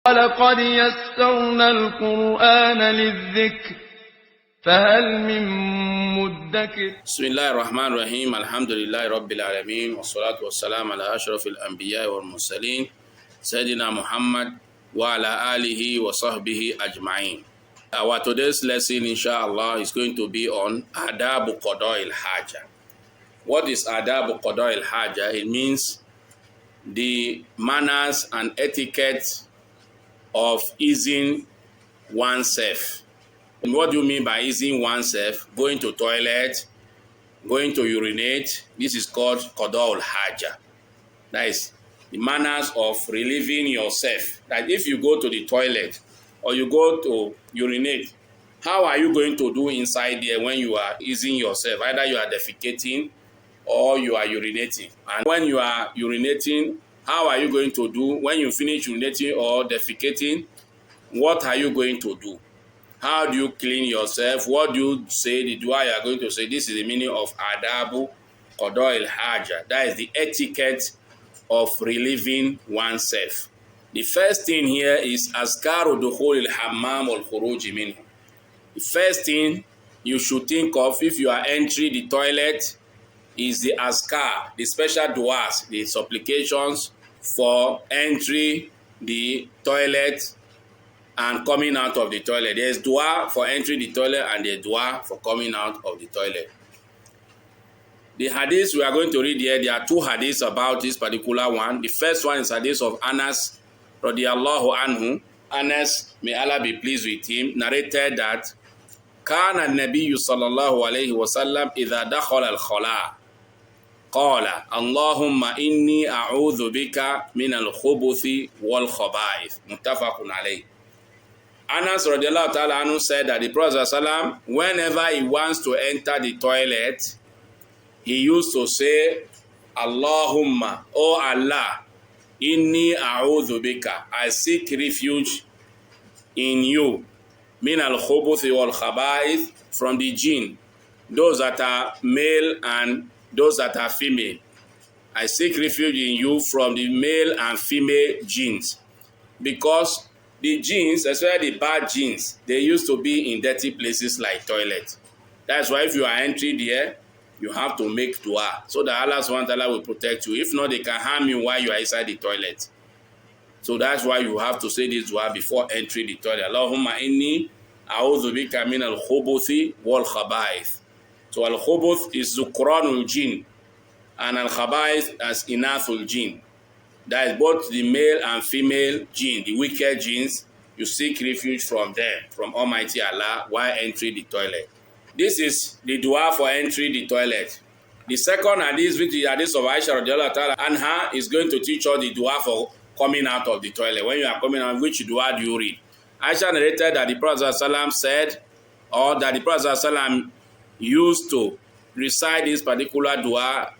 ولقد يسرنا القرآن للذكر فهل من مدكر. بسم الله الرحمن الرحيم. الحمد لله رب العالمين والصلاة والسلام على أشرف الأنبياء والمرسلين سيدنا محمد وعلى آله وصحبه أجمعين. Our today's lesson, inshallah, is going to be on آداب قضاء الحاجة. What is آداب قضاء الحاجة? It means the manners and etiquette of easing oneself. And what do you mean by easing oneself? Going to toilet, going to urinate. This is called قضاء الحاجة. That is the manners of relieving yourself. That if you go to the toilet or you go to urinate, how are you going to do inside there when you are easing yourself? Either you are defecating or you are urinating. And when you are urinating, how are you going to do? When you finish urinating or defecating, what are you going to do? How do you clean yourself? What do you say? The dua you are going to say. This is the meaning of Adabu Qada al-Haja. That is the etiquette of relieving oneself. The first thing here is Azkaru Dukhul al-Hammam wal-Khuruj minhu. The first thing you should think of if you are entering the toilet is the Azkar, the special duas, the supplications for entering the toilet and coming out of the toilet. There is dua for entering the toilet and there is dua for coming out of the toilet. The hadith we are going to read here, there are two hadiths about this particular one. The first one is hadith of Anas radiyallahu anhu. Anas, may Allah be pleased with him, narrated that كان النبي صلى الله عليه وسلم إذا دخل الخلاء قال اللهم إني أعوذ بك من الخبث والخبائث متفق عليه. Anas radiallahu ta'ala anhu said that the Prophet ﷺ, whenever he wants to enter the toilet, he used to say, Allahumma, O Allah, inni a'udhu bika, I seek refuge in you, min al-khubuthi wal-khaba'ith, from the jinn, those that are male and those that are female. I seek refuge in you from the male and female jinns, because the jinns, especially the bad jinns, they used to be in dirty places like toilet. That's why if you are entering there, you have to make dua so that Allah subhanahu wa ta'ala will protect you. If not, they can harm you while you are inside the toilet. So that's why you have to say this dua before entering the toilet. Allahumma inni a'udhu bika min al-khubuthi wal-khaba'ith. So al-khubuth is zukranul jinn and al-khaba'ith as inathul jinn. That is both the male and female jinn, the wicked jinns. You seek refuge from them, from Almighty Allah, while entering the toilet. This is the dua for entering the toilet. The second hadith, which is the hadith of Aisha radiallahu ta'ala anha, is going to teach us the dua for coming out of the toilet. When you are coming out, which dua do you read? Aisha narrated that the Prophet ﷺ said, or that the Prophet ﷺ used to recite this particular dua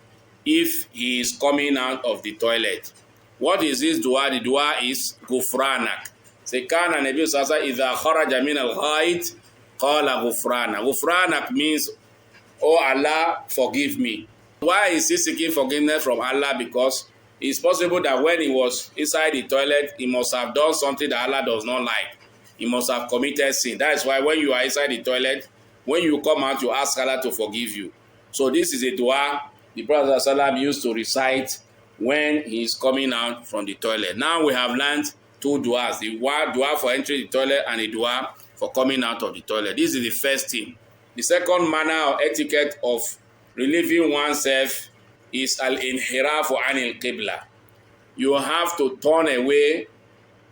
if he is coming out of the toilet. What is this dua? The dua is Gufranak. Sekana Nabi Sasa idha kharaja min al-ghait qala Gufranak. Gufranak means, oh Allah, forgive me. Why is he seeking forgiveness from Allah? Because it's possible that when he was inside the toilet, he must have done something that Allah does not like. He must have committed sin. That is why when you are inside the toilet, when you come out, you ask Allah to forgive you. So this is a dua the Prophet ﷺ used to recite when he is coming out from the toilet. Now we have learned two duas, the dua for entering the toilet and the dua for coming out of the toilet. This is the first thing. The second manner or etiquette of relieving oneself is al-inhirafu anil qibla. You have to turn away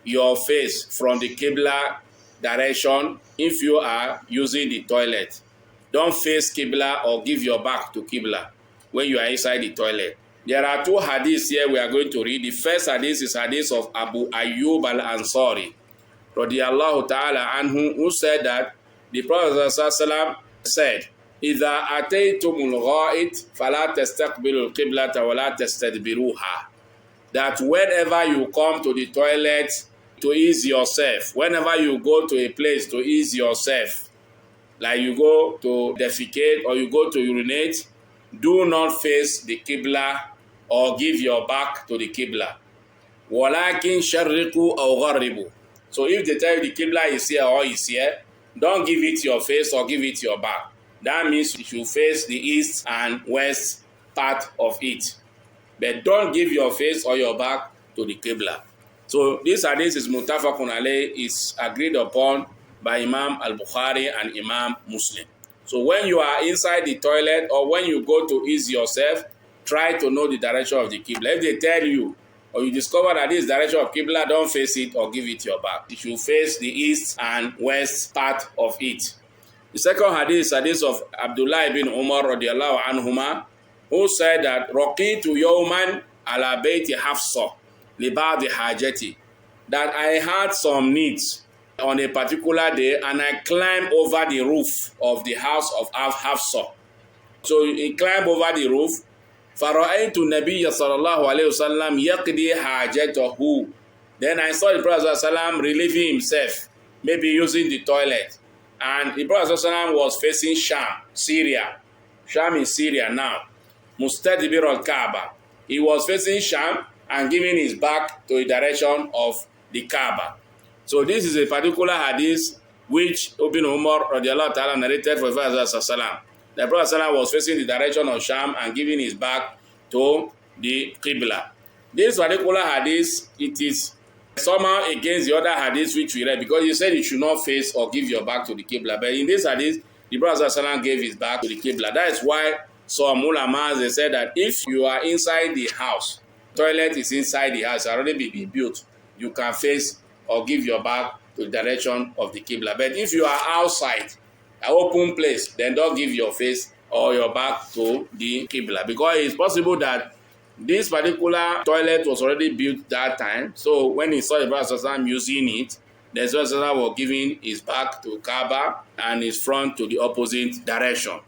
your face from the qibla direction if you are using the toilet. Don't face qibla or give your back to qibla when you are inside the toilet. There are two hadiths here we are going to read. The first hadith is hadith of Abu Ayyub al-Ansari radiyallahu ta'ala anhu, who said that the Prophet ﷺ said, إِذَا أَتَيْتُمُ الْغَائِطِ فَلَا تَسْتَقْبِلُوا الْقِبْلَةَ وَلَا تَسْتَدْبِرُوهَا. That whenever you come to the toilet to ease yourself, whenever you go to a place to ease yourself, like you go to defecate or you go to urinate, do not face the Qibla or give your back to the Qibla. وَلَكِنْ شَرِّقُوا أَوْ غَرِّبُوا. So if they tell you the Qibla is here or is here, don't give it your face or give it your back. That means you should face the east and west part of it. But don't give your face or your back to the Qibla. So this hadith is muttafaqun alayh, is agreed upon by Imam al-Bukhari and Imam Muslim. So when you are inside the toilet or when you go to ease yourself, try to know the direction of the Qibla. If they tell you or you discover that this direction of Qibla, don't face it or give it your back. You should face the east and west part of it. The second hadith is hadith of Abdullah ibn Umar radiallahu anhuma, who said that Raqitu yawman ala bayti Hafsa li ba'di hajati, that I had some needs on a particular day and I climbed over the roof of the house of Hafsa. So he climbed over the roof. فَرَأَيْتُ النَّبِيَّ صَلَى اللَّهُ عَلَيْهِ وَسَلَّمْ يَقْضِي حَاجَتَهُ. Then I saw the Prophet ﷺ relieving himself, maybe using the toilet. And the Prophet ﷺ was facing Sham, Syria. Sham is Syria now. Mustadbir al-Kaaba. He was facing Sham and giving his back to the direction of the Kaaba. So this is a particular hadith which Ibn Umar radiallahu ta'ala narrated for the Prophet ﷺ. The Prophet ﷺ was facing the direction of Sham and giving his back to the Qibla. This particular hadith, it is somehow against the other hadith which we read, because he said you should not face or give your back to the Qibla. But in this hadith, the Prophet ﷺ gave his back to the Qibla. That is why some ulamas, they said that if you are inside the house, toilet is inside the house, already been built, you can face or give your back to the direction of the Qibla. But if you are outside, an open place, then don't give your face or your back to the Qibla, because it's possible that this particular toilet was already built that time. So when he saw the Prophet using it, the Prophet was giving his back to Kaaba and his front to the opposite direction.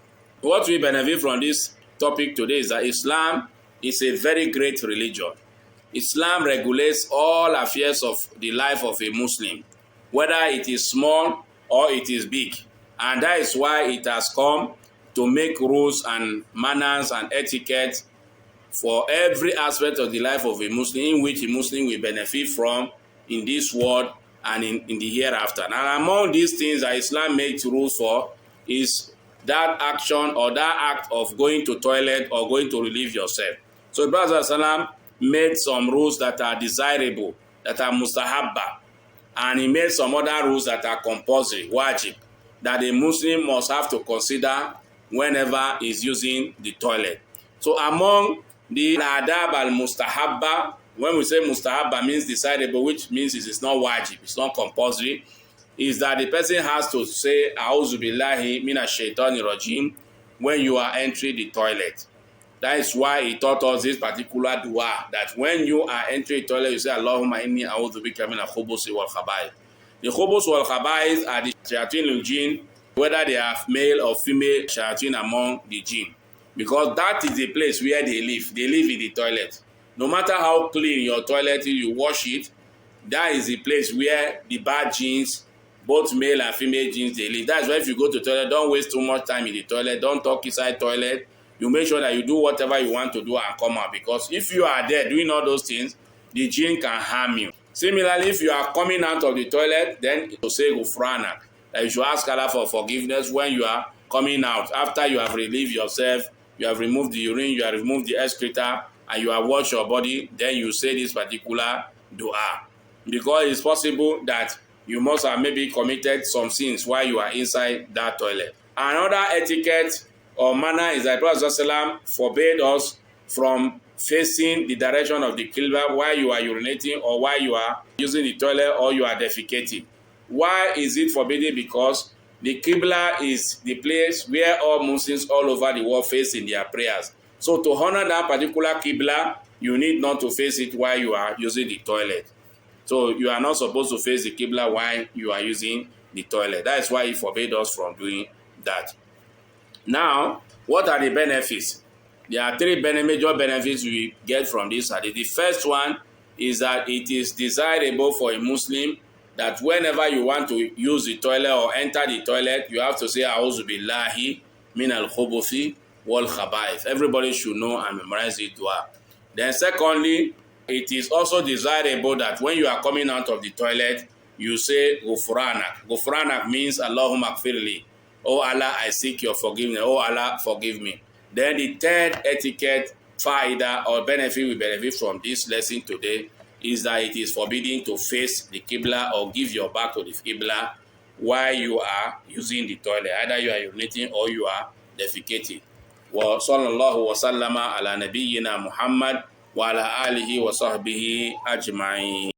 What we benefit from this topic today is that Islam is a very great religion. Islam regulates all affairs of the life of a Muslim, whether it is small or it is big. And that is why it has come to make rules and manners and etiquette for every aspect of the life of a Muslim, in which a Muslim will benefit from in this world and in the hereafter. And among these things that Islam makes rules for is that action or that act of going to toilet or going to relieve yourself. So the Prophet ﷺ made some rules that are desirable, that are mustahabba, and he made some other rules that are compulsory, wajib, that a Muslim must have to consider whenever he's using the toilet. So among the adab al-mustahabba, when we say mustahabba means desirable, which means it is not wajib, it's not compulsory, is that the person has to say a'udhu billahi minash shaitani rajim when you are entering the toilet. That is why he taught us this particular dua, that when you are entering the toilet, you say Allahumma inni a'udhu bika minal khubusi wal khaba'ith. The khubus wal khaba'ith are the shayateen al-jinn, whether they are male or female shayateen among the jinn. Because that is the place where they live. They live in the toilet. No matter how clean your toilet is, you wash it, that is the place where the bad jinns, both male and female jinns, they live. That's why if you go to the toilet, don't waste too much time in the toilet. Don't talk inside toilet. You make sure that you do whatever you want to do and come out. Because if you are there doing all those things, the jinn can harm you. Similarly, if you are coming out of the toilet, then you say Ghufranak, that you should ask Allah for forgiveness when you are coming out. After you have relieved yourself, you have removed the urine, you have removed the excreta, and you have washed your body, then you say this particular dua. Because it's possible that you must have maybe committed some sins while you are inside that toilet. Another etiquette or manner is that Prophet ﷺ forbade us from facing the direction of the Qibla while you are urinating or while you are using the toilet or you are defecating. Why is it forbidden? Because the Qibla is the place where all Muslims all over the world face in their prayers. So to honor that particular Qibla, you need not to face it while you are using the toilet. So you are not supposed to face the Qibla while you are using the toilet. That is why he forbade us from doing that. Now, what are the benefits? There are three major benefits we get from this hadith. The first one is that it is desirable for a Muslim that whenever you want to use the toilet or enter the toilet, you have to say a'udhu billahi minal khubuthi wal khaba'ith. Everybody should know and memorize the dua. Then secondly, it is also desirable that when you are coming out of the toilet, you say Ghufranak. Ghufranak means Allahumma gfirli. Oh Allah, I seek your forgiveness. Oh Allah, forgive me. Then the third etiquette, faida, or benefit we benefit from this lesson today is that it is forbidden to face the Qibla or give your back to the Qibla while you are using the toilet. Either you are urinating or you are defecating. Wa sallallahu wa sallama ala nabiyyina Muhammad wa ala alihi wa sahbihi ajma'in.